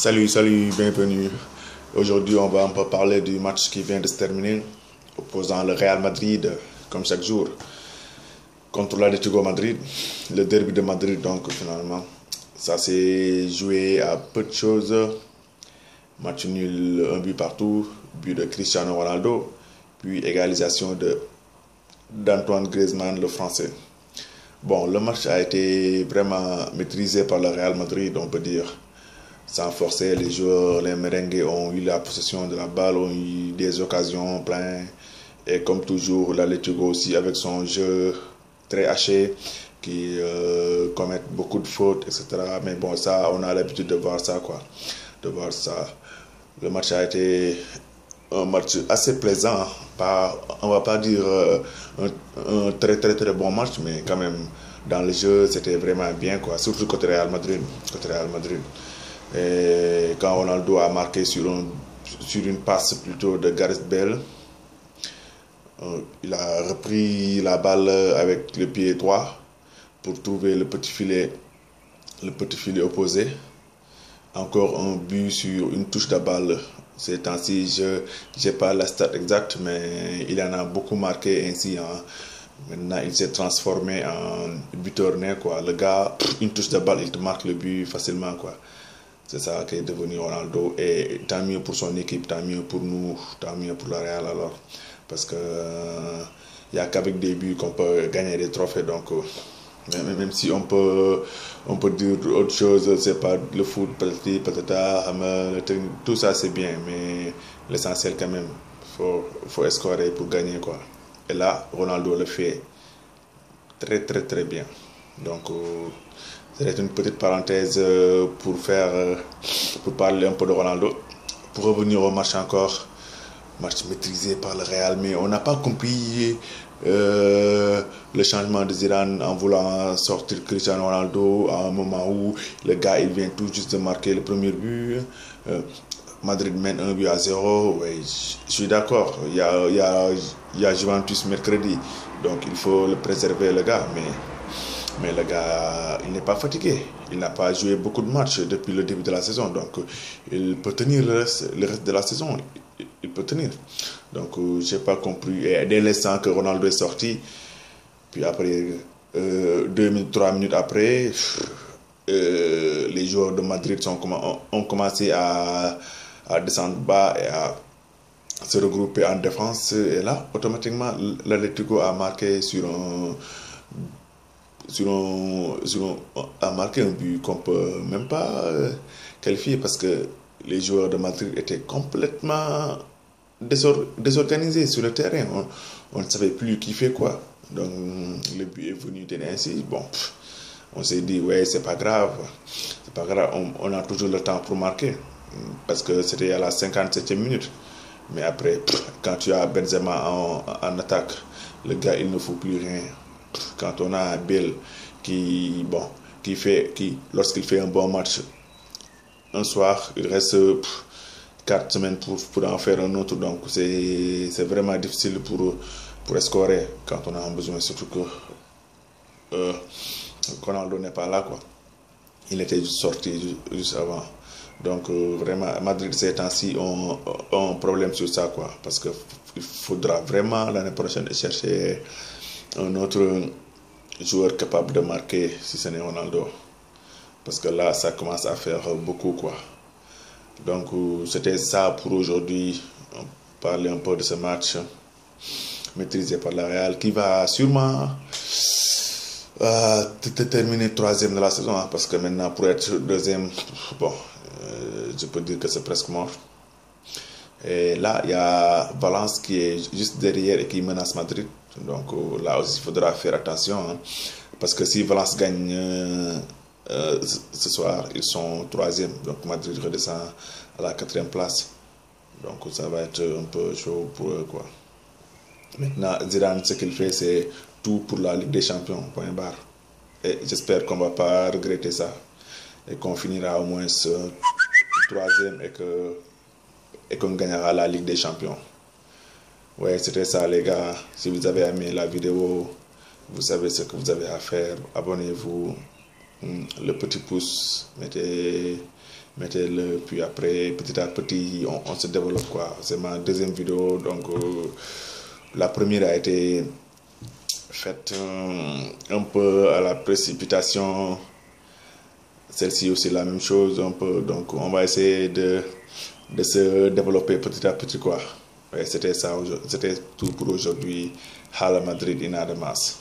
Salut, bienvenue. Aujourd'hui, on va un peu parler du match qui vient de se terminer, opposant le Real Madrid, comme chaque jour, contre l'Atlético Madrid, le derby de Madrid. Donc, finalement, ça s'est joué à peu de choses. Match nul, un but partout, but de Cristiano Ronaldo, puis égalisation d'Antoine Griezmann, le français. Bon, le match a été vraiment maîtrisé par le Real Madrid, on peut dire. Sans forcer, les joueurs, les merengues ont eu la possession de la balle, ont eu des occasions pleines. Et comme toujours, l'Atlético aussi avec son jeu très haché, qui commettent beaucoup de fautes, etc. Mais bon, ça, on a l'habitude de voir ça, quoi. De voir ça. Le match a été un match assez plaisant. Pas, on va pas dire un très bon match, mais quand même, dans le jeu, c'était vraiment bien, quoi. Surtout côté Real Madrid. Côté Real Madrid. Et quand Ronaldo a marqué sur une passe plutôt de Gareth Bale, il a repris la balle avec le pied droit pour trouver le petit filet opposé. Encore un but sur une touche de balle. Ces temps-ci, je n'ai pas la stat exacte, mais il en a beaucoup marqué ainsi. Hein. Maintenant, il s'est transformé en buteur né, quoi. Le gars, une touche de balle, il te marque le but facilement, quoi. C'est ça qui est devenu Ronaldo. Et tant mieux pour son équipe, tant mieux pour nous, tant mieux pour le Real alors. Parce que il n'y a qu'avec des buts qu'on peut gagner des trophées. Donc, même si on peut dire autre chose, c'est pas le foot, patata, tout ça c'est bien. Mais l'essentiel quand même, faut scorer pour gagner, quoi. Et là, Ronaldo le fait très bien. Donc, c'est une petite parenthèse pour parler un peu de Ronaldo. Pour revenir au match encore, match maîtrisé par le Real, mais on n'a pas compris le changement de Zidane en voulant sortir Cristiano Ronaldo à un moment où le gars il vient tout juste de marquer le premier but. Madrid mène 1-0. Ouais, je suis d'accord. Il y a Juventus mercredi, donc il faut le préserver, le gars, mais le gars, il n'est pas fatigué. Il n'a pas joué beaucoup de matchs depuis le début de la saison. Donc, il peut tenir le reste de la saison. Il peut tenir. Donc, je n'ai pas compris. Et dès l'instant que Ronaldo est sorti, puis après, 3 minutes après, les joueurs de Madrid ont commencé à descendre bas et à se regrouper en défense. Et là, automatiquement, l'Atlético a marqué a marqué un but qu'on peut même pas qualifier parce que les joueurs de Madrid étaient complètement désorganisés sur le terrain. On ne savait plus qui fait quoi. Donc le but est venu ainsi. Bon, on s'est dit ouais, c'est pas grave. C'est pas grave, on a toujours le temps pour marquer parce que c'était à la 57e minute. Mais après, quand tu as Benzema en attaque, le gars il ne faut plus rien. Quand on a Bale lorsqu'il fait un bon match un soir, il reste 4 semaines pour en faire un autre. Donc c'est vraiment difficile pour scorer quand on a un besoin, surtout que Ronaldo n'est pas là, quoi. Il était sorti juste avant. Donc vraiment, Madrid ces temps-ci ont un problème sur ça, quoi. Parce qu'il faudra vraiment l'année prochaine chercher un autre joueur capable de marquer si ce n'est Ronaldo. Parce que là, ça commence à faire beaucoup, quoi. Donc, c'était ça pour aujourd'hui. On parlait un peu de ce match maîtrisé par la Real qui va sûrement terminer troisième de la saison. Hein, parce que maintenant, pour être deuxième, bon, je peux dire que c'est presque mort. Et là, il y a Valence qui est juste derrière et qui menace Madrid. Donc là aussi, il faudra faire attention. Hein, parce que si Valence gagne ce soir, ils sont troisième. Donc Madrid redescend à la 4e place. Donc ça va être un peu chaud pour eux, quoi. Maintenant, Zidane, ce qu'il fait, c'est tout pour la Ligue des Champions. Point barre. Et j'espère qu'on ne va pas regretter ça. Et qu'on finira au moins troisième et qu'on gagnera la Ligue des Champions. Ouais, c'était ça les gars. Si vous avez aimé la vidéo, vous savez ce que vous avez à faire. Abonnez-vous. Le petit pouce, mettez-le, puis après, petit à petit, on se développe, quoi. C'est ma deuxième vidéo, donc la première a été faite un peu à la précipitation. Celle-ci aussi la même chose, un peu. Donc on va essayer de se développer petit à petit, quoi. Ouais, c'était ça, c'était tout pour aujourd'hui. Hala Madrid, Ina de Mas.